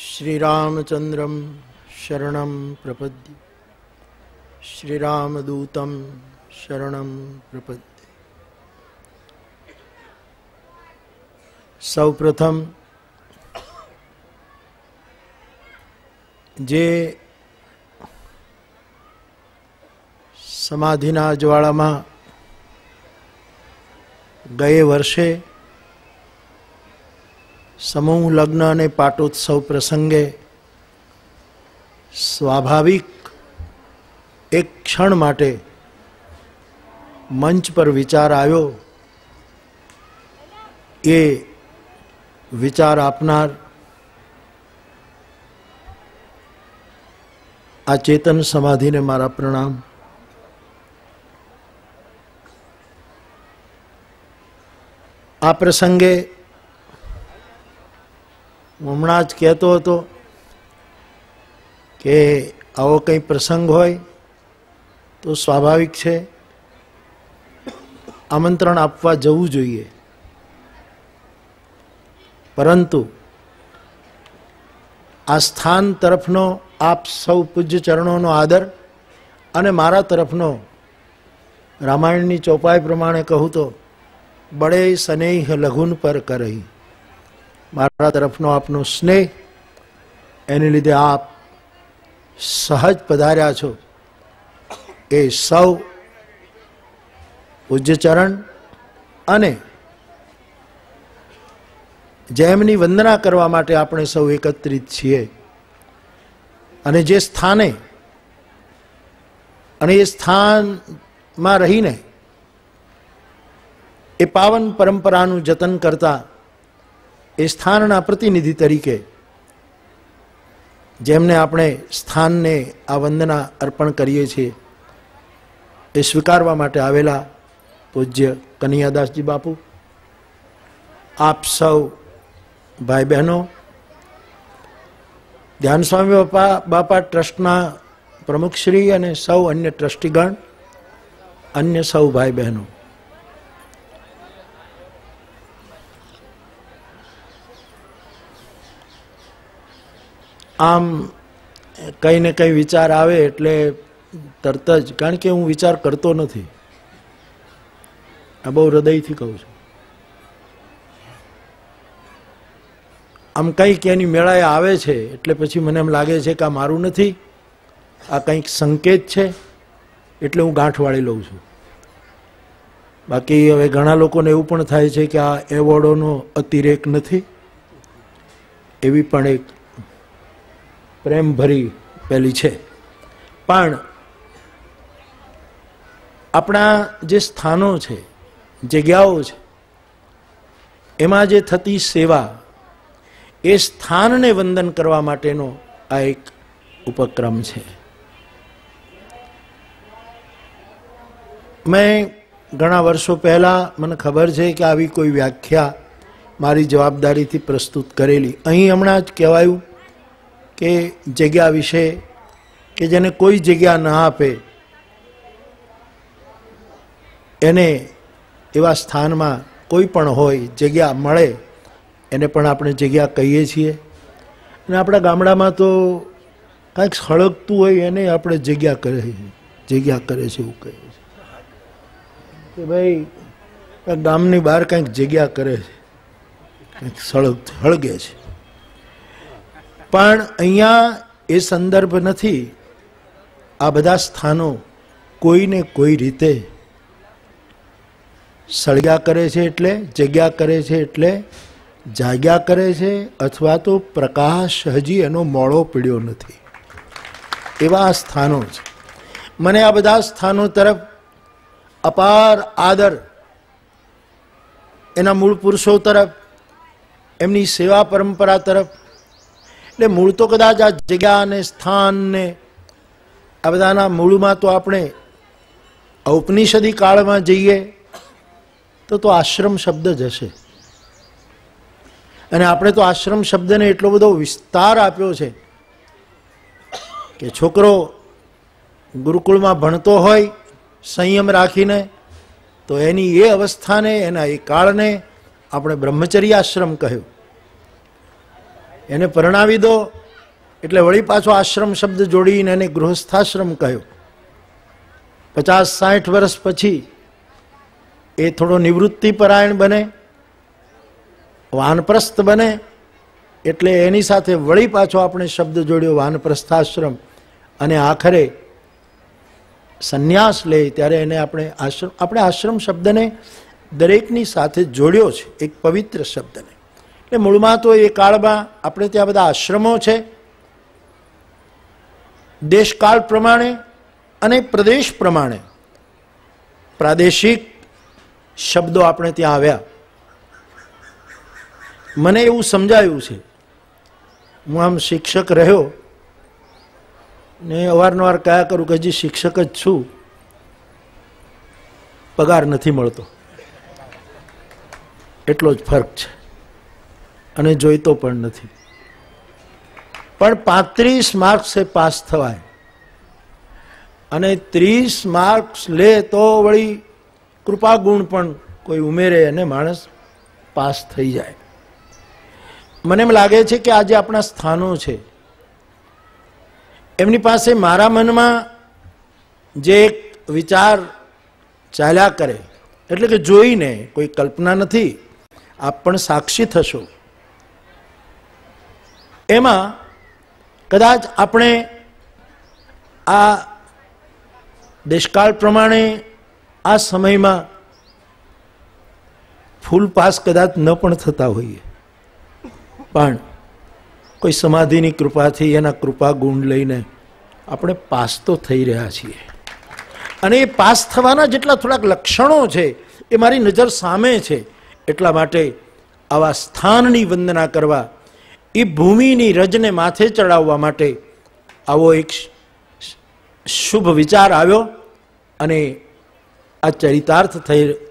श्रीरामचंद्रम शरणं प्रपद्ये श्रीरामदूतं शरणं प्रपद्ये। सौप्रथम जे समाधिना ज्वाळामां गए वर्षे समूह लग्न અને પાટોત્સવ પ્રસંગે સ્વાભાવિક એક ક્ષણ માટે મંચ પર વિચાર આવ્યો, એ વિચાર આપનાર આ ચેતન સમાધિને મારા પ્રણામ। આ પ્રસંગે હું હમણાં જ કહેતો હતો કે આવો કંઈ પ્રસંગ હોય તો સ્વાભાવિક છે આમંત્રણ આપવા જવું જોઈએ, પરંતુ આ સ્થાન તરફનો આપ સૌ પૂજ્ય ચરણોનો આદર અને મારા તરફનો રામાયણની ચોપાઈ પ્રમાણે કહું તો બડે સ્નેહ લઘુન પર કરહી, મારા તરફનો આપનો સ્નેહ, એને લીધે આપ સહજ પધાર્યા છો। એ સૌ પૂજ્ય ચરણ અને જેમની વંદના કરવા માટે આપણે સૌ એકત્રિત છીએ, અને જે સ્થાને અને એ સ્થાનમાં રહીને એ પાવન પરંપરાનું જતન કરતા એ સ્થાનના પ્રતિનિધિ તરીકે જેમને આપણે સ્થાનને આ વંદના અર્પણ કરીએ છીએ, એ સ્વીકારવા માટે આવેલા પૂજ્ય કનૈયાદાસજી બાપુ, આપ સૌ ભાઈ બહેનો, ધ્યાન સ્વામી બાપા ટ્રસ્ટના પ્રમુખશ્રી અને સૌ અન્ય ટ્રસ્ટીગણ, અન્ય સૌ ભાઈ બહેનો, આમ કંઈ ને કંઈ વિચાર આવે એટલે તરત જ, કારણ કે હું વિચાર કરતો નથી, આ બહુ હૃદયથી કહું છું, આમ કંઈક એની મેળાએ આવે છે એટલે પછી મને એમ લાગે છે કે આ મારું નથી, આ કંઈક સંકેત છે, એટલે હું ગાંઠ વાળી લઉં છું। બાકી હવે ઘણા લોકોને એવું પણ થાય છે કે આ એવોર્ડોનો અતિરેક નથી, એવી પણ એક પ્રેમ ભરી પેલી છે। પણ આપણા જે સ્થાનો છે, જગ્યાઓ છે, એમાં જે થતી સેવા, એ સ્થાનને વંદન કરવા માટેનો આ એક ઉપક્રમ છે। મેં ઘણા વર્ષો પહેલાં મને ખબર છે કે આવી કોઈ વ્યાખ્યા મારી જવાબદારીથી પ્રસ્તુત કરેલી। અહીં હમણાં જ કહેવાયું કે જગ્યા વિશે, કે જેને કોઈ જગ્યા ન આપે એને એવા સ્થાનમાં કોઈ પણ હોય જગ્યા મળે એને પણ આપણે જગ્યા કહીએ છીએ। અને આપણા ગામડામાં તો કાંઈક સળગતું હોય એને આપણે જગ્યા કરે છે, જગ્યા કરે છે એવું કહે છે કે ભાઈ ગામની બહાર કાંઈક જગ્યા કરે છે, કંઈક સળગે છે। પણ અહીંયા એ સંદર્ભ નથી। આ બધા સ્થાનો કોઈને કોઈ રીતે સળગ્યા કરે છે, એટલે જગ્યા કરે છે, એટલે જાગ્યા કરે છે, અથવા તો પ્રકાશ હજી એનો મોડો પીડ્યો નથી, એવા આ સ્થાનો છે। મને આ બધા સ્થાનો તરફ અપાર આદર, એના મૂળ પુરુષો તરફ, એમની સેવા પરંપરા તરફ। એટલે મૂળ તો કદાચ આ જગ્યા અને સ્થાન ને આ બધાના મૂળમાં તો આપણે ઔપનિષદિક કાળમાં જઈએ તો આશ્રમ શબ્દ જ હશે, અને આપણે તો આશ્રમ શબ્દને એટલો બધો વિસ્તાર આપ્યો છે કે છોકરો ગુરુકુળમાં ભણતો હોય સંયમ રાખીને તો એની એ અવસ્થાને, એના એ કાળને આપણે બ્રહ્મચર્ય આશ્રમ કહ્યું। એને પરણાવી દો એટલે વળી પાછો આશ્રમ શબ્દ જોડીને એને ગૃહસ્થાશ્રમ કહ્યો. 50-60 વર્ષ પછી એ થોડો નિવૃત્તિ પરાયણ બને, વાનપ્રસ્થ બને, એટલે એની સાથે વળી પાછો આપણે શબ્દ જોડ્યો વાનપ્રસ્થાશ્રમ, અને આખરે સંન્યાસ લે ત્યારે એને આપણે આશ્રમ શબ્દને દરેકની સાથે જોડ્યો છે, એક પવિત્ર શબ્દને. એટલે મૂળમાં તો એ કાળમાં આપણે ત્યાં બધા આશ્રમો છે, દેશકાળ પ્રમાણે અને પ્રદેશ પ્રમાણે પ્રાદેશિક શબ્દો આપણે ત્યાં આવ્યા. મને એવું સમજાયું છે, હું આમ શિક્ષક રહ્યો ને અવારનવાર કયા કરું કે હજી શિક્ષક જ છું, પગાર નથી મળતો, એટલો જ ફરક છે, અને જોઈતો પણ નથી. પણ 35 માર્ક્સે પાસ થવાય અને 30 માર્ક્સ લે તો વળી કૃપા ગુણ પણ કોઈ ઉમેરે અને માણસ પાસ થઈ જાય. મને એમ લાગે છે કે આજે આપણા સ્થાનો છે, એમની પાસે મારા મનમાં જે એક વિચાર ચાલ્યા કરે, એટલે કે જોઈને, કોઈ કલ્પના નથી, આપ પણ સાક્ષી થશો, એમાં કદાચ આપણે આ દેશકાળ પ્રમાણે આ સમયમાં ફૂલ પાસ કદાચ ન પણ થતા હોઈએ, પણ કોઈ સમાધિની કૃપાથી એના કૃપા ગુણ લઈને આપણે પાસ તો થઈ રહ્યા છીએ. અને એ પાસ થવાના જેટલા થોડાક લક્ષણો છે એ મારી નજર સામે છે. એટલા માટે આવા સ્થાનની વંદના કરવા, એ ભૂમિની રજને માથે ચડાવવા માટે આવો એક શુભ વિચાર આવ્યો અને આ ચરિતાર્થ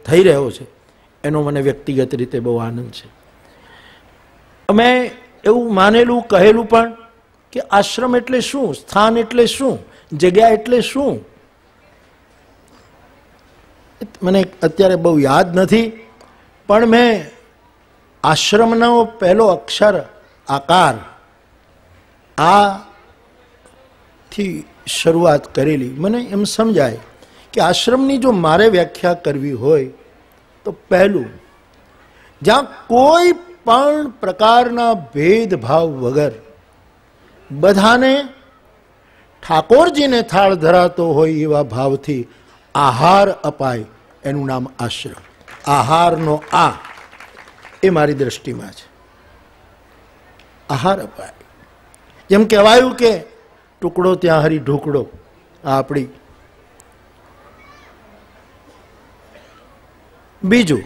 થઈ રહ્યો છે, એનો મને વ્યક્તિગત રીતે બહુ આનંદ છે. અમે એવું માનેલું કહેલું પણ કે આશ્રમ એટલે શું, સ્થાન એટલે શું, જગ્યા એટલે શું, મને અત્યારે બહુ યાદ નથી, પણ મેં આશ્રમનો પહેલો અક્ષર આકાર આ થી શરૂઆત કરેલી. મને એમ સમજાય કે આશ્રમની જો મારે વ્યાખ્યા કરવી હોય તો પહેલું, જ્યાં કોઈ પણ પ્રકારના ભેદભાવ વગર બધાને ઠાકોરજીને થાળ ધરાતો હોય એવા ભાવથી આહાર અપાય, એનું નામ આશ્રમ. આહારનો આ એ મારી દ્રષ્ટિમાં છે. આહાર અપાય, જેમ કહેવાયું કે ટુકડો ત્યાં હરી ઢોકળો, આ આપણી. બીજું,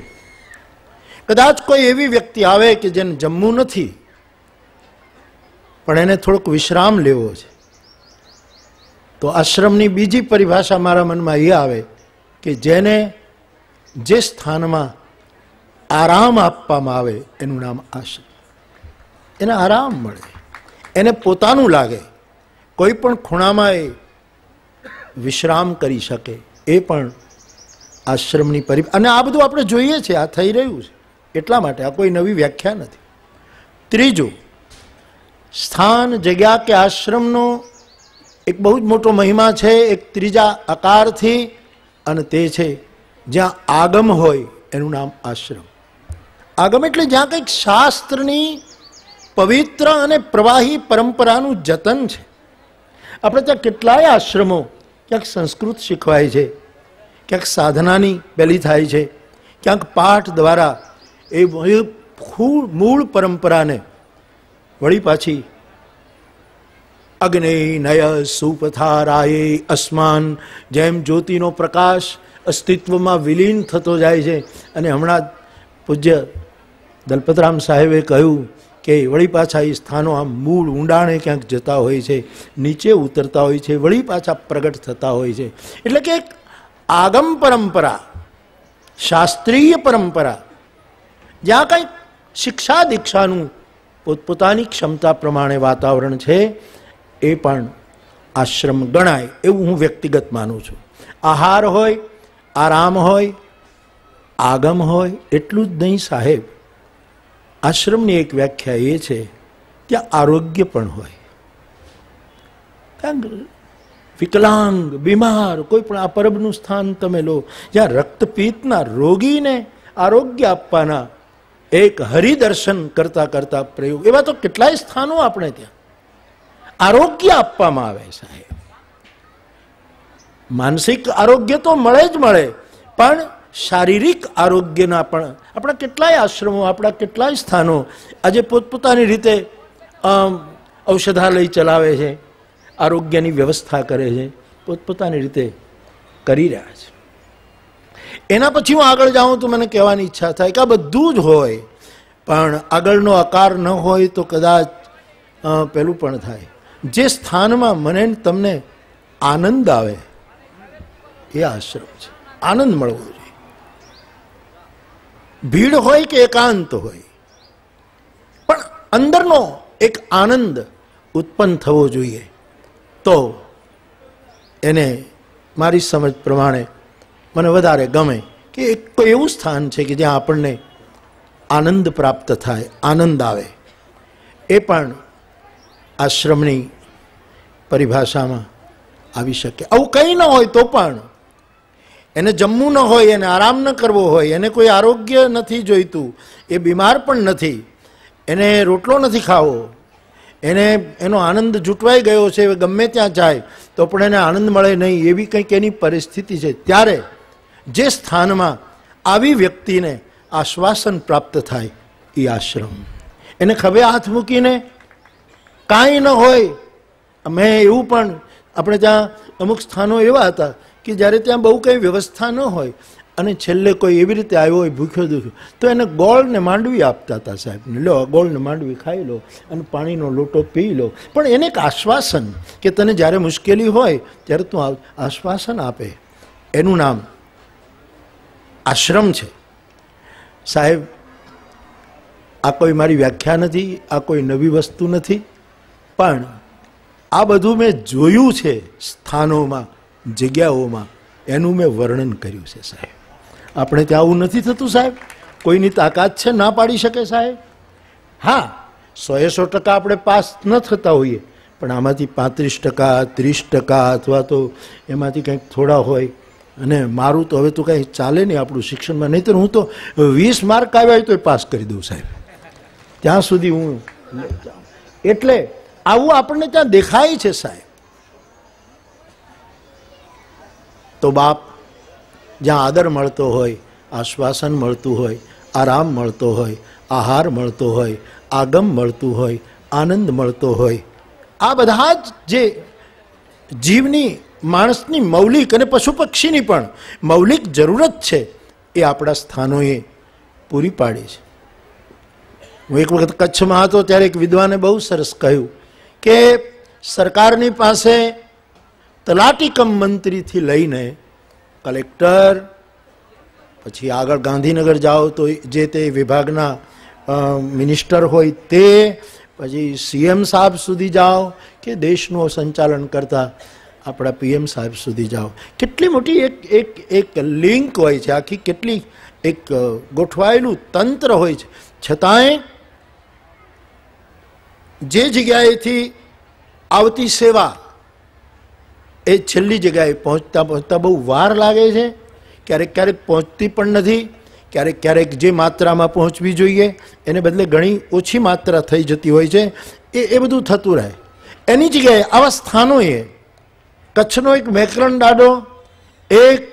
કદાચ કોઈ એવી વ્યક્તિ આવે કે જેને જમવું નથી પણ એને થોડોક વિશ્રામ લેવો છે, તો આશ્રમની બીજી પરિભાષા મારા મનમાં એ આવે કે જેને જે સ્થાનમાં આરામ આપવામાં આવે એનું નામ આશ્રમ. એને આરામ મળે, એને પોતાનું લાગે, કોઈ પણ ખૂણામાં એ વિશ્રામ કરી શકે, એ પણ આશ્રમની અને આ બધું આપણે જોઈએ છે, આ થઈ રહ્યું છે. એટલા માટે આ કોઈ નવી વ્યાખ્યા નથી. ત્રીજું, સ્થાન, જગ્યા કે આશ્રમનો એક બહુ જ મોટો મહિમા છે, એક ત્રીજા આકારથી, અને તે છે જ્યાં આગમ હોય એનું નામ આશ્રમ. આગમ એટલે જ્યાં કંઈક શાસ્ત્રની પવિત્ર અને પ્રવાહી પરંપરાનું જતન છે. આપણે ત્યાં કેટલાય આશ્રમો, ક્યાંક સંસ્કૃત શીખવાય છે, ક્યાંક સાધનાની પહેલી થાય છે, ક્યાંક પાઠ દ્વારા એ મૂળ પરંપરાને વળી પાછી અગ્નિ નય સુપથારાયે અસ્માન, જેમ જ્યોતિનો પ્રકાશ અસ્તિત્વમાં વિલીન થતો જાય છે. અને હમણાં પૂજ્ય દલપતરામ સાહેબે કહ્યું કે વળી પાછા એ સ્થાનો આમ મૂળ ઊંડાણે ક્યાંક જતા હોય છે, નીચે ઉતરતા હોય છે, વળી પાછા પ્રગટ થતા હોય છે. એટલે કે એક આગમ પરંપરા, શાસ્ત્રીય પરંપરા, જ્યાં કંઈક શિક્ષા દીક્ષાનું પોતપોતાની ક્ષમતા પ્રમાણે વાતાવરણ છે, એ પણ આશ્રમ ગણાય, એવું હું વ્યક્તિગત માનું છું. આહાર હોય, આરામ હોય, આગમ હોય, એટલું જ નહીં સાહેબ. આશ્રમની એક વ્યાખ્યા એ છે ત્યાં આરોગ્ય પણ હોય. વિકલાંગ, બીમાર, કોઈ પણ આ પરબનું સ્થાન તમે લો, જ્યાં રક્તપિત્તના રોગીને આરોગ્ય આપવાના એક હરિદર્શન કરતા કરતા પ્રયોગ, એવા તો કેટલાય સ્થાનો આપણે ત્યાં આરોગ્ય આપવામાં આવે. સાહેબ, માનસિક આરોગ્ય તો મળે જ મળે, પણ શારીરિક આરોગ્યના પણ આપણા કેટલાય આશ્રમો, આપણા કેટલાય સ્થાનો આજે પોતપોતાની રીતે ઔષધાલય ચલાવે છે, આરોગ્યની વ્યવસ્થા કરે છે, પોતપોતાની રીતે કરી રહ્યા છે. એના પછી હું આગળ જાઉં તો મને કહેવાની ઈચ્છા થાય કે આ બધું જ હોય, પણ આગળનો આકાર ન હોય તો કદાચ પેલું પણ થાય. જે સ્થાનમાં મને તમને આનંદ આવે એ આશ્રમ છે. આનંદ મળવો જોઈએ. ભીડ હોય કે એકાંત હોય, પણ અંદરનો એક આનંદ ઉત્પન્ન થવો જોઈએ. તો એને મારી સમજ પ્રમાણે મને વધારે ગમે કે એક કોઈ એવું સ્થાન છે કે જ્યાં આપણને આનંદ પ્રાપ્ત થાય, આનંદ આવે. એ પણ આશ્રમની પરિભાષામાં આવી શકે. આવું કંઈ ન હોય તો પણ એને જમવું ન હોય, એને આરામ ન કરવો હોય, એને કોઈ આરોગ્ય નથી જોઈતું, એ બીમાર પણ નથી, એને રોટલો નથી ખાવો, એને એનો આનંદ જૂટવાઈ ગયો છે, ગમે ત્યાં જાય તો પણ એને આનંદ મળે નહીં, એવી કંઈક એની પરિસ્થિતિ છે, ત્યારે જે સ્થાનમાં આવી વ્યક્તિને આશ્વાસન પ્રાપ્ત થાય એ આશ્રમ. એને ખભે હાથ મૂકીને કાંઈ ન હોય. મેં એવું પણ આપણે ત્યાં અમુક સ્થાનો એવા હતા કે જ્યારે ત્યાં બહુ કંઈ વ્યવસ્થા ન હોય અને છેલ્લે કોઈ એવી રીતે આવ્યો હોય ભૂખ્યો દુખ્યો, તો એને ગોળ ને માંડવી આપતા હતા. સાહેબને લો ગોળ ને માંડવી ખાઈ લો અને પાણીનો લોટો પી લો. પણ એને એક આશ્વાસન કે તને જ્યારે મુશ્કેલી હોય ત્યારે તું આશ્વાસન આપે, એનું નામ આશ્રમ છે. સાહેબ, આ કોઈ મારી વ્યાખ્યા નથી, આ કોઈ નવી વસ્તુ નથી, પણ આ બધું મેં જોયું છે સ્થાનોમાં, જગ્યાઓમાં, એનું મેં વર્ણન કર્યું છે. સાહેબ, આપણે ત્યાં આવું નથી થતું. સાહેબ, કોઈની તાકાત છે ના પાડી શકે. સાહેબ, હા, 100% આપણે પાસ ન થતા હોઈએ, પણ આમાંથી 35%, 30% અથવા તો એમાંથી કંઈક થોડા હોય. અને મારું તો હવે તો કંઈ ચાલે નહીં આપણું શિક્ષણમાં, નહીં તો હું તો 20 માર્ક આવ્યા હોય તો પાસ કરી દઉં. સાહેબ, ત્યાં સુધી હું. એટલે આવું આપણને ત્યાં દેખાય છે. સાહેબ, તો બાપ જ્યાં આદર મળતો હોય, આશ્વાસન મળતું હોય, આરામ મળતો હોય, આહાર મળતો હોય, આગમ મળતું હોય, આનંદ મળતો હોય, આ બધા જ જે જીવની, માણસની મૌલિક અને પશુ પક્ષીની પણ મૌલિક જરૂરત છે એ આપણા સ્થાનોએ પૂરી પાડી છે. હું એક વખત કચ્છમાં હતો ત્યારે એક વિદ્વાને બહુ સરસ કહ્યું કે સરકારની પાસે તલાટી કમ મંત્રીથી લઈને કલેક્ટર, પછી આગળ ગાંધીનગર જાઓ તો જે તે વિભાગના મિનિસ્ટર હોય તે, પછી સીએમ સાહેબ સુધી જાઓ કે દેશનું સંચાલન કરતા આપણા પીએમ સાહેબ સુધી જાઓ, કેટલી મોટી એક લિંક હોય છે, આખી કેટલી એક ગોઠવાયેલું તંત્ર હોય છે. છતાંય જે જગ્યાએથી આવતી સેવા એ છેલ્લી જગ્યાએ પહોંચતા પહોંચતા બહુ વાર લાગે છે. ક્યારેક ક્યારેક પહોંચતી પણ નથી, ક્યારેક ક્યારેક જે માત્રામાં પહોંચવી જોઈએ એને બદલે ઘણી ઓછી માત્રા થઈ જતી હોય છે. એ બધું થતું રહે. એની જગ્યાએ આવા સ્થાનોએ કચ્છનો એક મેકરણ દાડો, એક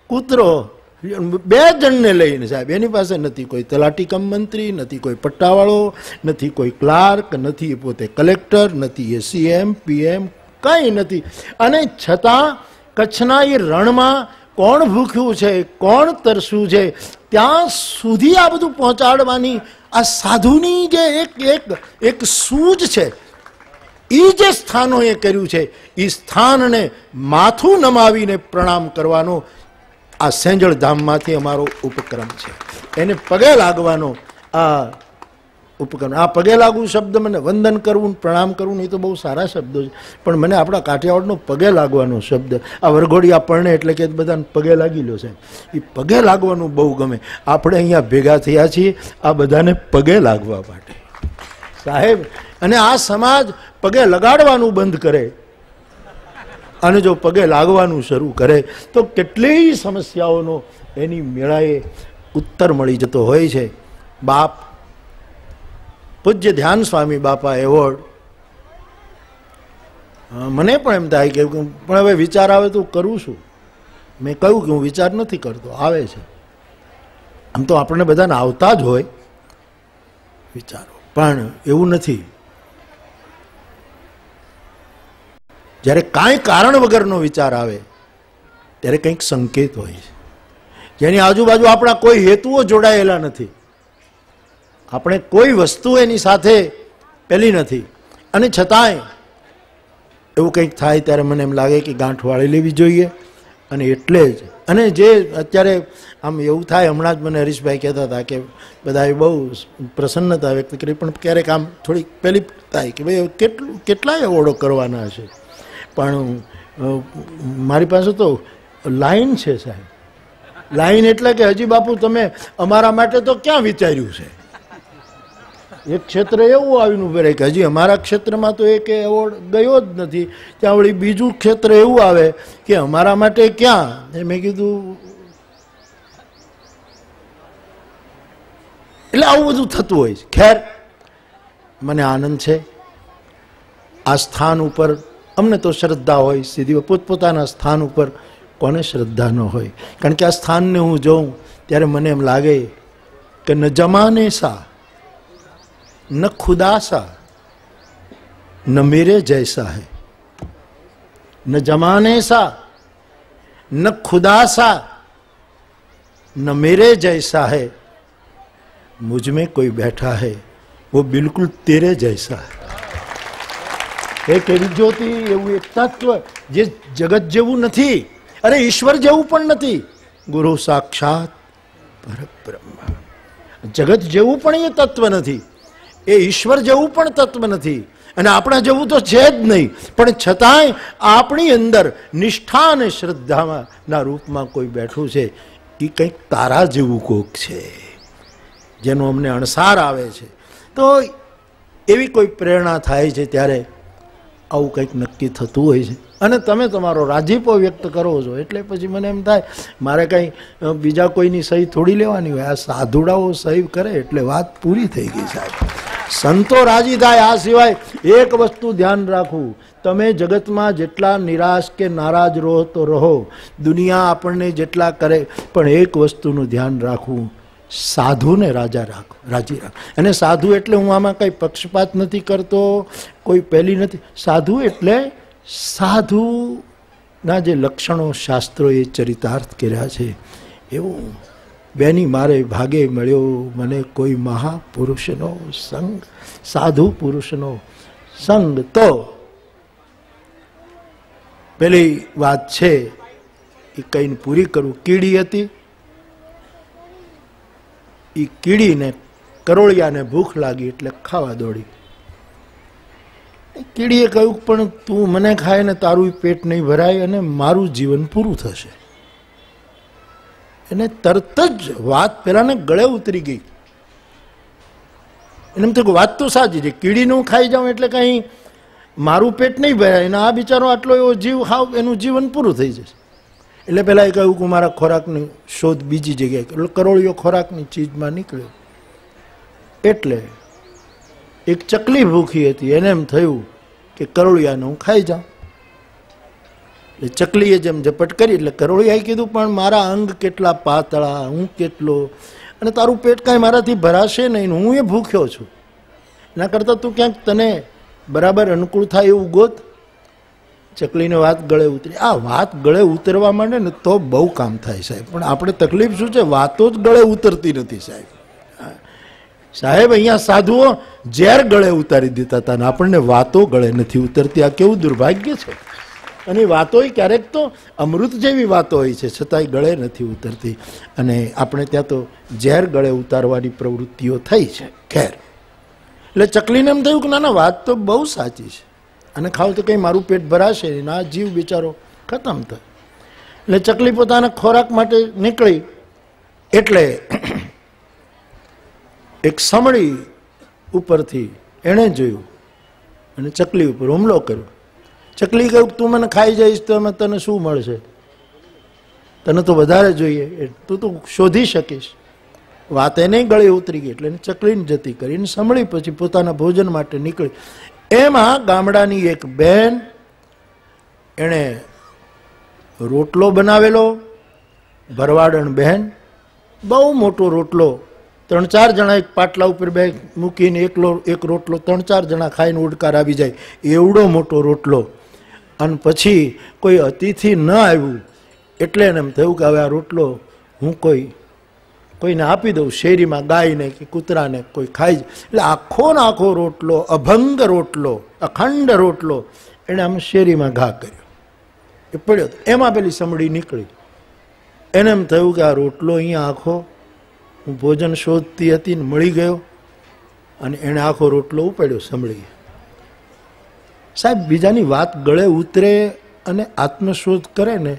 કૂતરો, 2 જણને લઈને સાહેબ, એની પાસે નથી કોઈ તલાટી કમ મંત્રી, નથી કોઈ પટ્ટાવાળો, નથી કોઈ ક્લાર્ક, નથી પોતે કલેક્ટર, નથી એ સીએમ પીએમ, કંઈ નથી. અને છતાં કચ્છના એ રણમાં કોણ ભૂખ્યું છે, કોણ તરસ્યું છે, ત્યાં સુધી આ બધું પહોંચાડવાની આ સાધુની જે એક સૂઝ છે, એ જે સ્થાનોએ કર્યું છે, એ સ્થાનને માથું નમાવીને પ્રણામ કરવાનો આ સેંજળ ધામમાંથી અમારો ઉપક્રમ છે. એને પગે લાગવાનો આ ઉપક્રમ. આ પગે લાગવું શબ્દ, મને વંદન કરવું, પ્રણામ કરવું, એ તો બહુ સારા શબ્દો છે, પણ મને આપણા કાઠિયાવાડનો પગે લાગવાનો શબ્દ, આ વરઘોડિયા પરણે એટલે કે બધાને પગે લાગી લો સાહેબ, એ પગે લાગવાનું બહુ ગમે. આપણે અહીંયા ભેગા થયા છીએ આ બધાને પગે લાગવા માટે. સાહેબ, અને આ સમાજ પગે લગાડવાનું બંધ કરે અને જો પગે લાગવાનું શરૂ કરે તો કેટલીય સમસ્યાઓનો એની મેળાએ ઉત્તર મળી જતો હોય છે. બાપ પૂજ્ય ધ્યાન સ્વામી બાપા એવોર્ડ, મને પણ એમ થાય કે પણ હવે વિચાર આવે તો કરું છું. મેં કહ્યું કે હું વિચાર નથી કરતો, આવે છે. આમ તો આપણને બધાને આવતા જ હોય વિચારો, પણ એવું નથી. જ્યારે કાંઈ કારણ વગરનો વિચાર આવે ત્યારે કંઈક સંકેત હોય છે, જેની આજુબાજુ આપણા કોઈ હેતુઓ જોડાયેલા નથી, આપણે કોઈ વસ્તુ એની સાથે પેલી નથી, અને છતાંય એવું કંઈક થાય ત્યારે મને એમ લાગે કે ગાંઠ વાળી લેવી જોઈએ. અને એટલે જ, અને જે અત્યારે આમ એવું થાય, હમણાં જ મને હરીશભાઈ કહેતા હતા કે બધાએ બહુ પ્રસન્નતા વ્યક્ત કરી, પણ ક્યારેક આમ થોડીક પેલી થાય કે ભાઈ કેટલાય એવોર્ડો કરવાના છે, પણ મારી પાસે તો લાઈન છે સાહેબ. લાઈન એટલે કે હજી બાપુ તમે અમારા માટે તો ક્યાં વિચાર્યું છે? એક ક્ષેત્ર એવું આવીને ઉભે રહે કે હજી અમારા ક્ષેત્રમાં તો એક એવોર્ડ ગયો જ નથી, ત્યાં વળી બીજું ક્ષેત્ર એવું આવે કે અમારા માટે ક્યાં. મેં કીધું એટલે આવું બધું થતું હોય છે. ખેર, મને આનંદ છે આ સ્થાન ઉપર. અમને તો શ્રદ્ધા હોય સીધી, પોતપોતાના સ્થાન ઉપર કોને શ્રદ્ધા ન હોય? કારણ કે આ સ્થાનને હું જોઉં ત્યારે મને એમ લાગે કે ન જમાને સા न खुदा सा न मेरे जैसा है, न जमाने सा न खुदा सा न मेरे जैसा है, मुझ में कोई बैठा है वो बिल्कुल तेरे जैसा है. એક એવી જ્યોતિ, એવું એક તત્વ જે જગત જેવું નથી, અરે ઈશ્વર જેવું પણ નથી. ગુરુ સાક્ષાત પરબ્રહ્મ. જગત જેવું પણ એ તત્વ નથી, એ ઈશ્વર જેવું પણ તત્વ નથી, અને આપણા જેવું તો છે જ નહીં. પણ છતાંય આપણી અંદર નિષ્ઠા અને શ્રદ્ધાના રૂપમાં કોઈ બેઠું છે. એ કંઈક તારા જેવું કોક છે જેનો અમને અણસાર આવે છે. તો એવી કોઈ પ્રેરણા થાય છે ત્યારે આવું કંઈક નક્કી થતું હોય છે. અને તમે તમારો રાજીપો વ્યક્ત કરો છો એટલે પછી મને એમ થાય મારે કંઈ બીજા કોઈની સહી થોડી લેવાની હોય. આ સાધુડાઓ સહી કરે એટલે વાત પૂરી થઈ ગઈ સાહેબ. સંતો રાજી થાય. આ સિવાય એક વસ્તુ ધ્યાન રાખવું, તમે જગતમાં જેટલા નિરાશ કે નારાજ રહો તો રહો, દુનિયા આપણને જેટલા કરે, પણ એક વસ્તુનું ધ્યાન રાખવું, સાધુને રાજી રાખો. અને સાધુ એટલે હું આમાં કંઈ પક્ષપાત નથી કરતો, કોઈ પહેલી નથી. સાધુ એટલે સાધુના જે લક્ષણો શાસ્ત્રોએ ચરિતાર્થ કર્યા છે એવું. બેની મારે ભાગે મળ્યો મને કોઈ મહાપુરુષનો સંગ, સાધુ પુરુષનો સંગ. તો પેલી વાત છે એ કઈને પૂરી કરું. કીડી હતી, એ કીડીને કરોળિયાને ભૂખ લાગી એટલે ખાવા દોડી. કીડીએ કહ્યું પણ તું મને ખાય ને તારું પેટ નહીં ભરાય અને મારું જીવન પૂરું થશે. એને તરત જ વાત પેલાને ગળે ઉતરી ગઈ. એને એમ થયું વાત તો સાચી છે, કીડીનું ખાઈ જાઉં એટલે કંઈ મારું પેટ નહીં ભરાય અને આ બિચારો આટલો એવો જીવ ખાવ એનું જીવન પૂરું થઈ જશે. એટલે પેલા એ કહ્યું કે મારા ખોરાકની શોધ બીજી જગ્યાએ. એટલે કરોળિયો ખોરાકની ચીજમાં નીકળ્યો. એટલે એક ચકલી ભૂખી હતી, એને એમ થયું કે કરોળિયાને હું ખાઈ જાઉં. એટલે ચકલીએ જેમ ઝપટ કરી એટલે કરોળિયાએ કીધું પણ મારા અંગ કેટલા પાતળા, હું કેટલો, અને તારું પેટ કાંઈ મારાથી ભરાશે નહીં, હું એ ભૂખ્યો છું. એના કરતાં તું ક્યાંક તને બરાબર અનુકૂળ થાય એવું ગોત. ચકલીને વાત ગળે ઉતરી. આ વાત ગળે ઉતરવા માંડે ને તો બહુ કામ થાય સાહેબ, પણ આપણે તકલીફ શું છે, વાતો જ ગળે ઉતરતી નથી સાહેબ. સાહેબ અહીંયા સાધુઓ ઝેર ગળે ઉતારી દેતા હતા ને આપણને વાતો ગળે નથી ઉતરતી. આ કેવું દુર્ભાગ્ય છે. અને વાતો ક્યારેક તો અમૃત જેવી વાતો હોય છે છતાંય ગળે નથી ઉતરતી, અને આપણે ત્યાં તો ઝેર ગળે ઉતારવાની પ્રવૃત્તિઓ થઈ છે. ખેર, એટલે ચકલીને એમ થયું કે ના ના વાત તો બહુ સાચી છે, અને ખાવ તો કંઈ મારું પેટ ભરાશે નહીં, આ જીવ બિચારો ખતમ થાય. એટલે ચકલી પોતાના ખોરાક માટે નીકળી. એટલે એક સમળી ઉપરથી એણે જોયું અને ચકલી ઉપર હુમલો કર્યો. ચકલી કહ્યું તું મને ખાઈ જઈશ તો એમાં તને શું મળશે, તને તો વધારે જોઈએ, તું તો શોધી શકીશ. વાત એને ગળે ઉતરી ગઈ એટલે એને ચકલીને જતી કરીને સંભળી પછી પોતાના ભોજન માટે નીકળી. એમાં ગામડાની એક બહેન એણે રોટલો બનાવેલો, ભરવાડણ બહેન, બહુ મોટો રોટલો, 3-4 જણા એક પાટલા ઉપર બે મૂકીને એક રોટલો 3-4 જણા ખાઈને ઉડકાર આવી જાય એવડો મોટો રોટલો. અને પછી કોઈ અતિથિ ન આવ્યું એટલે એને એમ થયું કે હવે આ રોટલો હું કોઈને આપી દઉં, શેરીમાં ગાયને કે કૂતરાને કોઈ ખાઈ જાય. એટલે આખો ને આખો રોટલો, અભંગ રોટલો, અખંડ રોટલો એણે આમ શેરીમાં ઘા કર્યો, એ પડ્યો. એમાં પેલી સમડી નીકળી. એને એમ થયું કે આ રોટલો અહીંયા આખો હું ભોજન શોધતી હતી ને મળી ગયો, અને એણે આખો રોટલો ઉપાડ્યો સમળી. સાહેબ, બીજાની વાત ગળે ઉતરે અને આત્મશોધ કરે ને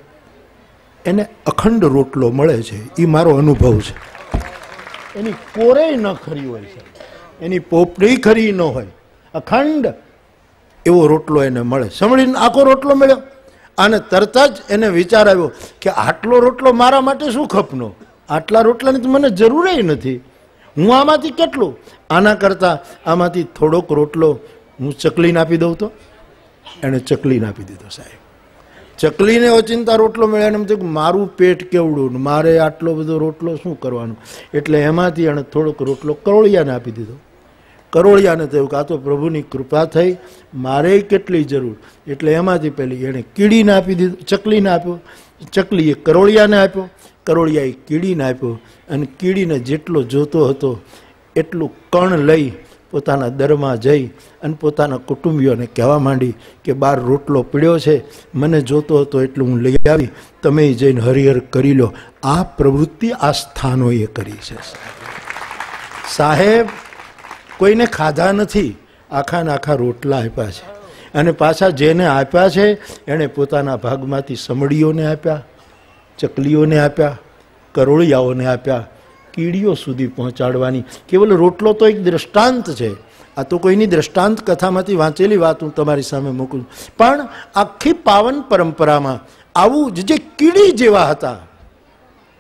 એને અખંડ રોટલો મળે છે, એ મારો અનુભવ છે. એની કોરેય ન ખરી હોય છે, એની પોપડી ખરી ન હોય, અખંડ એવો રોટલો એને મળે. સમળીને આખો રોટલો મળ્યો અને તરત જ એને વિચાર આવ્યો કે આટલો રોટલો મારા માટે શું ખપનો, આટલા રોટલાની તો મને જરૂર નથી, હું આમાંથી કેટલું, આના કરતાં આમાંથી થોડોક રોટલો હું ચકલીને આપી દઉં. તો એણે ચકલીને આપી દીધો. સાહેબ, ચકલીને ઓચિંતા રોટલો મળ્યો, એમ થયું કે મારું પેટ કેવડું, મારે આટલો બધો રોટલો શું કરવાનો, એટલે એમાંથી એણે થોડોક રોટલો કરોળિયાને આપી દીધો. કરોળિયાને થયું કે આ તો પ્રભુની કૃપા થઈ, મારે કેટલી જરૂર, એટલે એમાંથી પેલી એણે કીડીને આપી દીધું, ચકલીને આપ્યો, ચકલીએ કરોળિયાને આપ્યો, કરોળિયાએ કીડીને આપ્યો, અને કીડીને જેટલો જોતો હતો એટલું કણ લઈ પોતાના દરમાં જઈ અને પોતાના કુટુંબીઓને કહેવા માંડી કે બાર રોટલો પીડ્યો છે, મને જોતો હતો એટલું હું લઈ આવી, તમે જઈને હરિહર કરી લો. આ પ્રવૃત્તિ આ સ્થાનોએ કરી છે. સાહેબ, કોઈને ખાધા નથી, આખા ને આખા રોટલા આપ્યા છે, અને પાછા જેને આપ્યા છે એણે પોતાના ભાગમાંથી સમડીઓને આપ્યા, ચકલીઓને આપ્યા, કરોળિયાઓને આપ્યા, કીડીઓ સુધી પહોંચાડવાની. કેવલ રોટલો તો એક દ્રષ્ટાંત છે, આ તો કોઈની દ્રષ્ટાંત કથામાંથી વાંચેલી વાત હું તમારી સામે મૂકું, પણ આખી પાવન પરંપરામાં આવું જે કીડી જેવા હતા,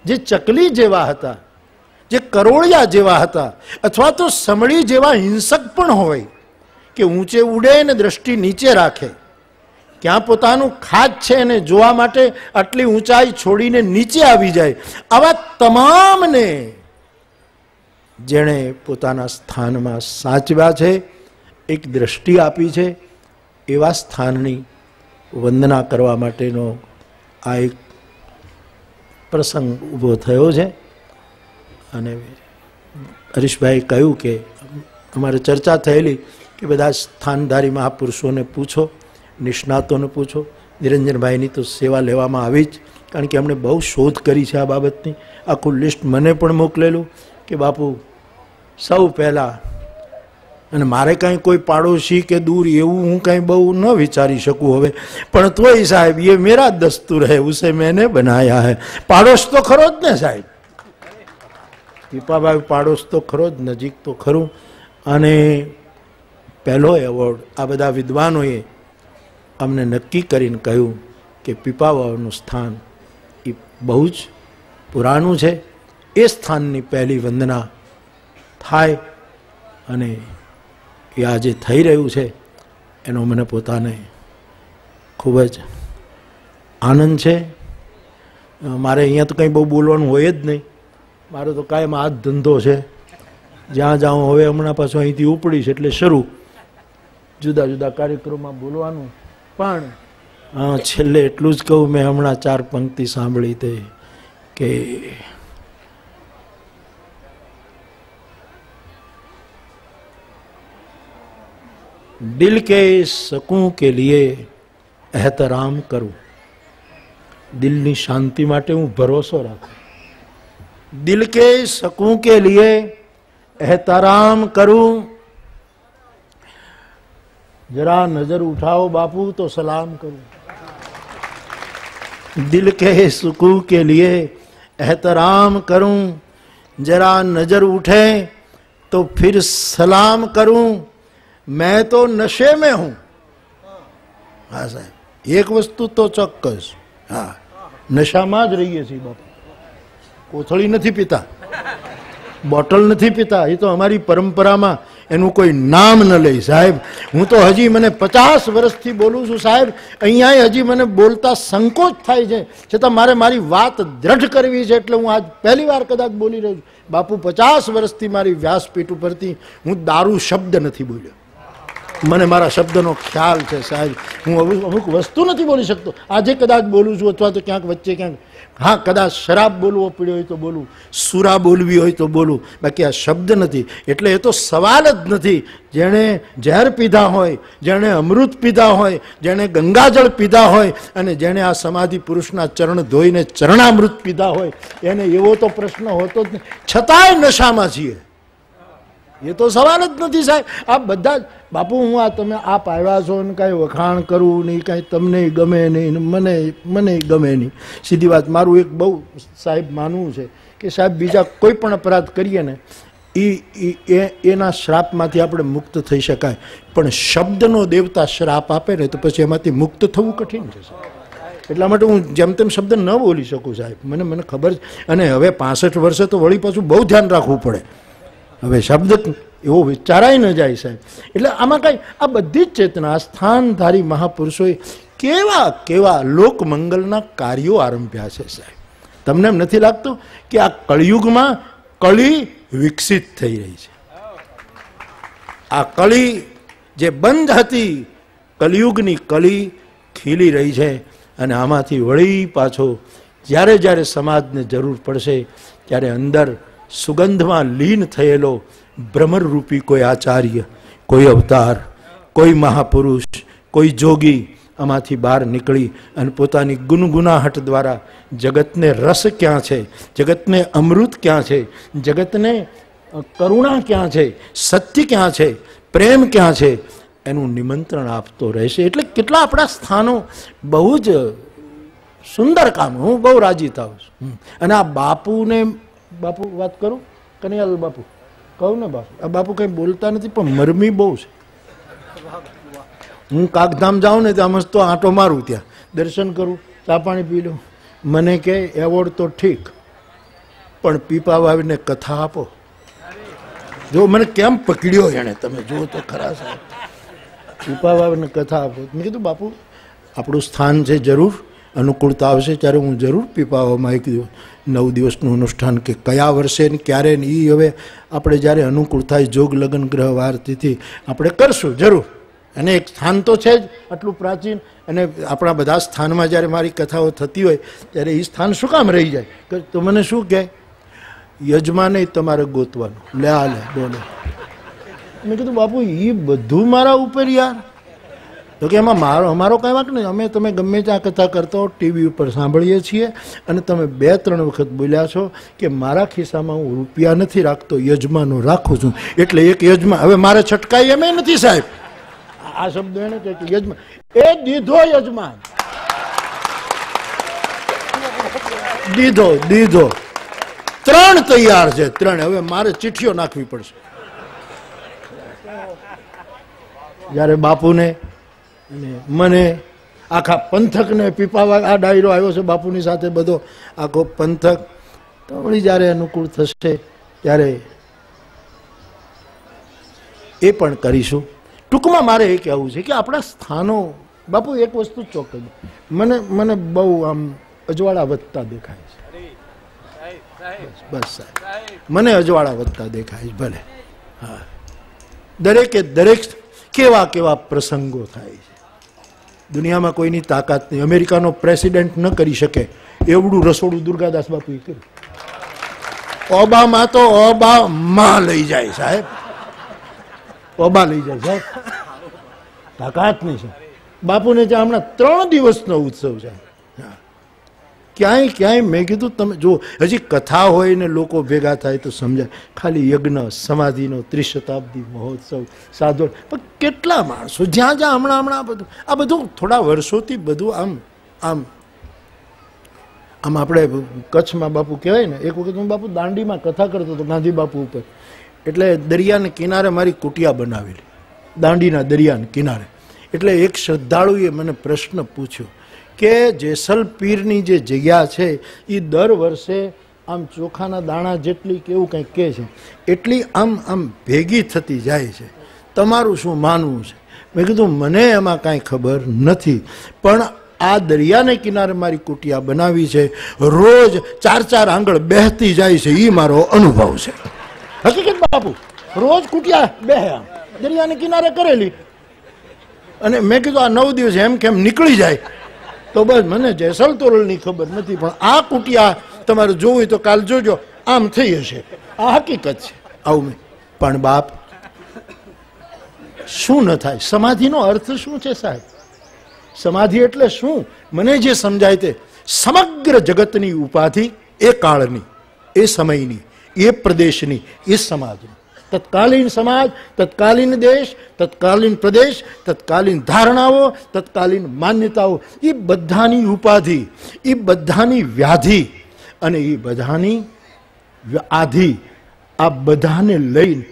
જે ચકલી જેવા હતા, જે કરોળિયા જેવા હતા, અથવા તો સમળી જેવા હિંસક પણ હોય કે ઊંચે ઉડે ને દ્રષ્ટિ નીચે રાખે, ક્યાં પોતાનું ખાદ છે એને જોવા માટે આટલી ઊંચાઈ છોડીને નીચે આવી જાય, આવા તમામને જેણે પોતાના સ્થાનમાં સાચવ્યા છે, એક દ્રષ્ટિ આપી છે, એવા સ્થાનની વંદના કરવા માટેનો આ એક પ્રસંગ ઊભો થયો છે. અને હરીશભાઈ કહ્યું કે અમારે ચર્ચા થયેલી કે બધા સ્થાનધારી મહાપુરુષોને પૂછો, નિષ્ણાતોને પૂછો. નિરંજનભાઈની તો સેવા લેવામાં આવી જ, કારણ કે એમણે બહુ શોધ કરી છે આ બાબતની. આખું લિસ્ટ મને પણ મોકલેલું કે બાપુ સૌ પહેલાં, અને મારે કાંઈ કોઈ પાડોશી કે દૂર એવું હું કાંઈ બહુ ન વિચારી શકું હવે, પણ તોય સાહેબ એ મેરા દસ્તુર હૈ, ઉસે મેને બનાયા હૈ. પાડોશ તો ખરો જ ને સાહેબ, પીપાભાઈ પાડોશ તો ખરો જ, નજીક તો ખરું. અને પહેલો એવોર્ડ આ બધા વિદ્વાનોએ અમને નક્કી કરીને કહ્યું કે પીપાવાવનું સ્થાન એ બહુ જ પુરાણું છે, એ સ્થાનની પહેલી વંદના થાય, અને એ આજે થઈ રહ્યું છે એનો મને પોતાને ખૂબ જ આનંદ છે. મારે અહીંયા તો કંઈ બહુ બોલવાનું હોય જ નહીં, મારો તો કાયમ આ જ ધંધો છે, જ્યાં જાઉં હવે હમણાં પાછું અહીંથી ઉપડીશ એટલે શરૂ જુદા જુદા કાર્યક્રમમાં બોલવાનું. પણ છેલ્લે એટલું જ કહું, મેં હમણાં 4 પંક્તિ સાંભળી તે કે દિલ કે શકૂન કે લીએ એહતરામ કરું, દિલની શાંતિ માટે હું ભરોસો રાખું, દિલ કે શકૂન કે લીએ એહતરામ કरूं, जरा नजर उठाओ बापू तो सलाम करूं, दिल के सुकून के लिए एहतराम करूं, जरा नजर उठे तो फिर सलाम करूं, मैं तो नशे में हूं। હા સાહેબ, એક વસ્તુ તો ચોક્કસ, હા, નશામાં જ રહીએ છીએ બાપુ. કોથળી નથી પીતા, બોટલ નથી પીતા. એ તો અમારી પરંપરામાં એનું કોઈ નામ ન લે સાહેબ. હું તો હજી મને 50 વર્ષથી બોલું છું સાહેબ. અહીંયા હજી મને બોલતા સંકોચ થાય છે, છતાં મારે મારી વાત દ્રઢ કરવી છે, એટલે હું આજ પહેલી વાર કદાચ બોલી રહ્યો છું. બાપુ 50 વર્ષથી મારી વ્યાસપીઠ ઉપરથી હું દારૂ શબ્દ નથી બોલ્યો. મને મારા શબ્દનો ખ્યાલ છે સાહેબ. હું અમુક વસ્તુ નથી બોલી શકતો. આજે કદાચ બોલું છું, અથવા તો ક્યાંક વચ્ચે ક્યાંક, હા, કદાચ શરાબ બોલવો પડ્યો હોય તો બોલું, સુરા બોલવી હોય તો બોલું, બાકી આ શબ્દ નથી. એટલે એ તો સવાલ જ નથી. જેણે ઝેર પીધા હોય, જેણે અમૃત પીધા હોય, જેણે ગંગાજળ પીધા હોય, અને જેણે આ સમાધિ પુરુષના ચરણ ધોઈને ચરણામૃત પીધા હોય, એને એવો તો પ્રશ્ન હોતો જ નહીં. છતાંય નશામાં છીએ. એ તો સવાલ જ નથી સાહેબ. આ બધા જ બાપુ, હું આ તમે આપ આવ્યા છો ને કાંઈ વખાણ કરવું નહીં, કાંઈ તમને ગમે નહીં, મને ગમે નહીં. સીધી વાત, મારું એક બહુ સાહેબ માનવું છે કે સાહેબ બીજા કોઈ પણ અપરાધ કરીએ ને એના શ્રાપમાંથી આપણે મુક્ત થઈ શકાય, પણ શબ્દનો દેવતા શ્રાપ આપે ને તો પછી એમાંથી મુક્ત થવું કઠિન છે સાહેબ. એટલા માટે હું જેમ તેમ શબ્દ ન બોલી શકું સાહેબ. મને ખબર છે. અને હવે 65 વર્ષે તો વળી પાછું બહુ ધ્યાન રાખવું પડે. હવે શબ્દ એવો વિચારાય ન જાય સાહેબ. એટલે આમાં કાંઈ આ બધી જ ચેતના, સ્થાનધારી મહાપુરુષોએ કેવા કેવા લોકમંગલના કાર્યો આરંભ્યા છે સાહેબ. તમને એમ નથી લાગતું કે આ કળિયુગમાં કળી વિકસિત થઈ રહી છે? આ કળી જે બંધ હતી, કલિયુગની કળી ખીલી રહી છે. અને આમાંથી વળી પાછો જ્યારે જ્યારે સમાજને જરૂર પડશે ત્યારે અંદર સુગંધમાં લીન થયેલો ભ્રમરરૂપી કોઈ આચાર્ય, કોઈ અવતાર, કોઈ મહાપુરુષ, કોઈ જોગી આમાંથી બહાર નીકળી અને પોતાની ગુનગુનાહટ દ્વારા જગતને રસ ક્યાં છે, જગતને અમૃત ક્યાં છે, જગતને કરુણા ક્યાં છે, સત્ય ક્યાં છે, પ્રેમ ક્યાં છે, એનું નિમંત્રણ આપતો રહેશે. એટલે કેટલા આપણા સ્થાનો બહુ જ સુંદર કામ. હું બહુ રાજી થાઉં છું. અને આ બાપુને, બાપુ વાત કરું, કનૈયાલ બાપુ કહું ને, બાપુ આ બાપુ કંઈ બોલતા નથી પણ મરમી બહુ છે. હું કાકધામ જાઉં ને ત્યાં મસ્ત આંટો મારું, ત્યાં દર્શન કરું, ચા પાણી પી લઉં. મને કહે એવોર્ડ તો ઠીક, પણ પીપા વાવીને કથા આપો. જો મને કેમ પકડ્યો એણે, તમે જુઓ તો ખરા સાહેબ. પીપા વાવીને કથા આપો. મેં કીધું બાપુ આપણું સ્થાન છે, જરૂર અનુકૂળતા આવશે ત્યારે હું જરૂર પીપાવામાં એક 9 દિવસનું અનુષ્ઠાન કે કયા વર્ષે ને ક્યારે ને એ હવે આપણે જ્યારે અનુકૂળ થાય, જોગ લગ્ન ગ્રહ વાર તિથિ આપણે કરશું જરૂર. અને એક સ્થાન તો છે જ આટલું પ્રાચીન. અને આપણા બધા સ્થાનમાં જ્યારે મારી કથાઓ થતી હોય ત્યારે એ સ્થાન શું કામ રહી જાય? તો મને શું કહે, યજમાને તમારે ગોતવાનું, લે આ લે બોલે. મેં કીધું બાપુ એ બધું મારા ઉપર યાર. તો કે એમાં અમારો કાંઈ વાંક નહીં. અમે તમે ગમે ત્યાં કથા કરતા હો, ટીવી ઉપર સાંભળીએ છીએ, અને તમે 2-3 વખત બોલ્યા છો કે મારા ખિસ્સામાં હું રૂપિયા નથી રાખતો, યજમાનો રાખું છું. એટલે એક યજમાન, હવે મારે છટકાઈ એમ નથી સાહેબ. આ શબ્દ એને કહે કે યજમાન, એ દીધો યજમાન, દીધો 3 તૈયાર છે, 3. હવે મારે ચિઠ્ઠીઓ નાખવી પડશે. જ્યારે બાપુને અને મને આખા પંથકને પીપાવા આ ડાયરો આવ્યો છે બાપુની સાથે, બધો આખો પંથક, તો વળી જ્યારે અનુકૂળ થશે ત્યારે એ પણ કરીશું. ટૂંકમાં મારે એ કહેવું છે કે આપણા સ્થાનો, બાપુ એક વસ્તુ ચોક્કસ, મને બહુ આમ અજવાળા વધતા દેખાય છે. બસ સાહેબ, મને અજવાળા વધતા દેખાય છે. ભલે હા, દરેકે દરેક કેવા કેવા પ્રસંગો થાય છે. દુનિયામાં કોઈની તાકાત નહીં. અમેરિકાનો પ્રેસિડેન્ટ ન કરી શકે એવડું રસોડું દુર્ગાદાસ બાપુએ કર્યું. ઓબામા તો ઓબામા લઈ જાય સાહેબ, ઓબા લઈ જાય સાહેબ, તાકાત નહીં છે. બાપુને ત્યાં હમણાં 3 દિવસનો ઉત્સવ છે. ક્યાંય મેં કીધું તમે જો હજી કથા હોય ને લોકો ભેગા થાય તો સમજાય. ખાલી યજ્ઞ સમાધિનો 30 શતાબ્દી મહોત્સવ સાધો, પણ કેટલા માણસો જ્યાં હમણાં આ બધું થોડા વર્ષોથી બધું આમ આપણે કચ્છમાં બાપુ કહેવાય ને, એક વખત હું બાપુ દાંડીમાં કથા કરતો હતો ગાંધી બાપુ ઉપર. એટલે દરિયાને કિનારે મારી કુટિયા બનાવેલી, દાંડીના દરિયાના કિનારે. એટલે એક શ્રદ્ધાળુએ મને પ્રશ્ન પૂછ્યો કે જેસલ પીરની જે જગ્યા છે એ દર વર્ષે આમ ચોખાના દાણા જેટલી કે એવું કંઈક કહે છે એટલી આમ ભેગી થતી જાય છે, તમારું શું માનવું છે? મેં કીધું મને એમાં કાંઈ ખબર નથી, પણ આ દરિયાને કિનારે મારી કુટિયા બનાવી છે, રોજ 4-4 આંગળ બહેતી જાય છે, એ મારો અનુભવ છે. હકીકત બાપુ, રોજ કુટિયા બેહે દરિયાને કિનારે કરેલી. અને મેં કીધું આ 9 દિવસ એમ કેમ નીકળી જાય, તો બસ મને જેસલ તોરલની ખબર નથી, પણ આ કુટિયા તમારે જોવું હોય તો કાલ જોજો, આમ થઈ હશે. આ હકીકત છે. આવું પણ બાપ શું ન થાય? સમાધિનો અર્થ શું છે સાહેબ? સમાધિ એટલે શું? મને જે સમજાય તે સમગ્ર જગતની ઉપાધિ એ કાળની, એ સમયની, એ પ્રદેશની, એ સમાજની. તત્કાલીન સમાજ, તત્કાલીન દેશ, તત્કાલીન પ્રદેશ, તત્કાલીન ધારણાઓ, તત્કાલીન માન્યતાઓ, એ બધાની ઉપાધિ, એ બધાની વ્યાધિ અને એ બધાની આધિ, આ બધાને લઈને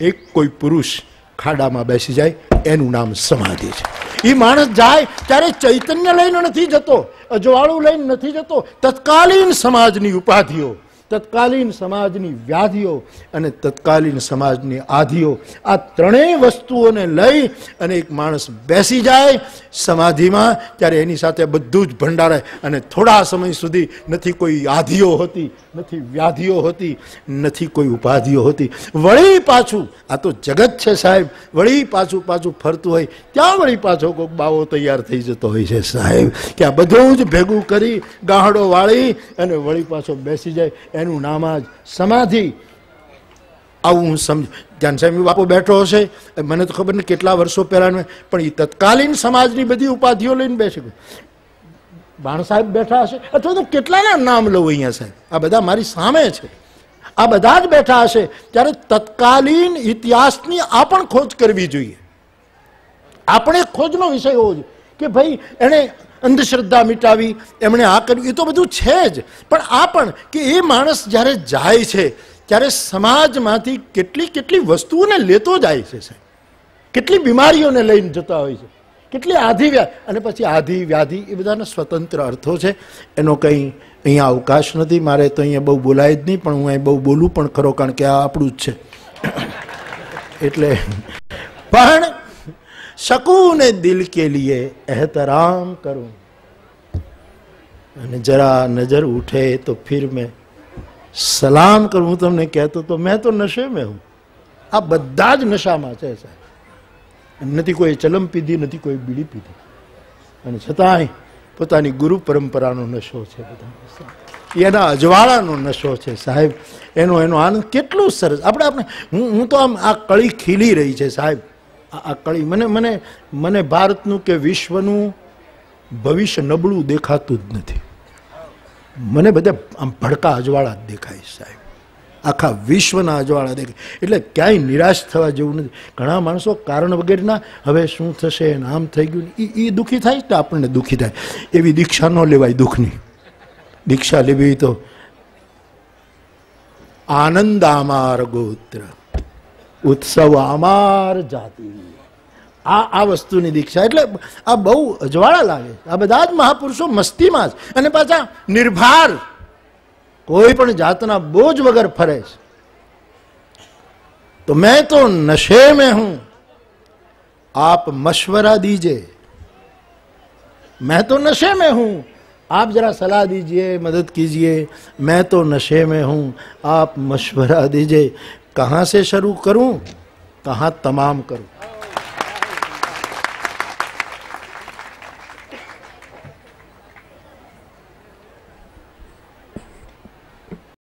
એક કોઈ પુરુષ ખાડામાં બેસી જાય, એનું નામ સમાધિ છે. એ માણસ જાય ત્યારે ચૈતન્ય લઈને નથી જતો, અજવાળું લઈને નથી જતો. તત્કાલીન સમાજની ઉપાધિઓ, તત્કાલીન સમાજની વ્યાધિઓ અને તત્કાલીન સમાજની આધિઓ, આ ત્રણેય વસ્તુઓને લઈ અને એક માણસ બેસી જાય સમાધિમાં, ત્યારે એની સાથે બધું જ ભંડારાય. અને થોડા સમય સુધી નથી કોઈ આધિઓ હોતી, નથી વ્યાધિઓ હોતી, નથી કોઈ ઉપાધિઓ હોતી. વળી પાછું આ તો જગત છે સાહેબ, વળી પાછું ફરતું હોય ત્યાં વળી પાછો કોઈક બાવો તૈયાર થઈ જતો હોય છે સાહેબ, કે આ બધું જ ભેગું કરી ગાહડો વાળી અને વળી પાછો બેસી જાય, એનું નામ જ સમાધિ. આવું હું સમજ. જ્ઞાનસ્વામી બાપુ બેઠો હશે, મને તો ખબર નહીં કેટલા વર્ષો પહેલાં, પણ એ તત્કાલીન સમાજની બધી ઉપાધિઓ લઈને બેસી ગયો. બાણ સાહેબ બેઠા હશે, અથવા તો કેટલાના નામ લઉં અહીંયા સાહેબ, આ બધા મારી સામે છે, આ બધા જ બેઠા હશે. ત્યારે તત્કાલીન ઇતિહાસની આ પણ ખોજ કરવી જોઈએ. આપણે ખોજનો વિષય હોવો જોઈએ કે ભાઈ એણે અંધશ્રદ્ધા મિટાવી, એમણે આ કર્યું, એ તો બધું છે જ, પણ આ પણ કે એ માણસ જ્યારે જાય છે ત્યારે સમાજમાંથી કેટલી વસ્તુઓને લેતો જાય છે સાહેબ, કેટલી બીમારીઓને લઈને જતા હોય છે, કેટલી આધિ અને પછી આધિ વ્યાધિ, એ બધાના સ્વતંત્ર અર્થો છે. એનો કંઈ અહીંયા અવકાશ નથી, મારે તો અહીંયા બહુ બોલાય જ નહીં, પણ હું અહીં બહુ બોલું પણ ખરો, કારણ કે આ આપણું જ છે. એટલે પણ શકૂન દિલ કે લીએ એહતરામ કરું, અને જરા નજર ઉઠે તો ફિર મેં સલામ કરું. હું તમને કહેતો તો મેં તો નशे में હું. આ બધા જ નશામાં છે સાહેબ. નથી કોઈ ચલમ પીધી, નથી કોઈ બીડી પીધી, અને છતાંય પોતાની ગુરુ પરંપરાનો નશો છે, બધા એના અજવાળાનો નશો છે સાહેબ. એનો આનંદ કેટલું સરસ. આપણે હું તો આમ આ કળી ખીલી રહી છે સાહેબ, આ કળી. મને ભારતનું કે વિશ્વનું ભવિષ્ય નબળું દેખાતું જ નથી. મને બધા આમ ભડકા અજવાળા જ દેખાય સાહેબ, આખા વિશ્વના અજવાળા દેખાય. એટલે ક્યાંય નિરાશ થવા જેવું નથી. ઘણા માણસો કારણ વગેરેના હવે શું થશે, આમ થઈ ગયું, એ દુઃખી થાય તો આપણને દુઃખી થાય. એવી દીક્ષા ન લેવાય દુઃખની. દીક્ષા લેવી તો આનંદ આમાર ગોત્ર, ઉત્સવ આમાર જાતિ, આ વસ્તુની દીક્ષા. એટલે આ બહુ અજવાળા લાગે. આ બધા જ મહાપુરુષો મસ્તીમાં જ, અને પાછા નિર્ભાર, કોઈ પણ જાતના બોજ વગર ફરે છે. તો મેં તો નशे में हूं, आप मशवरा दीजिए. मैं तो नशे में हूं, आप जरा सलाह दीजिए, मदद कीजिए. मैं तो नशे में हूं, आप मशवरा दीजिए. कहाँ से शुरू करूं, कहाँ तमाम करूं.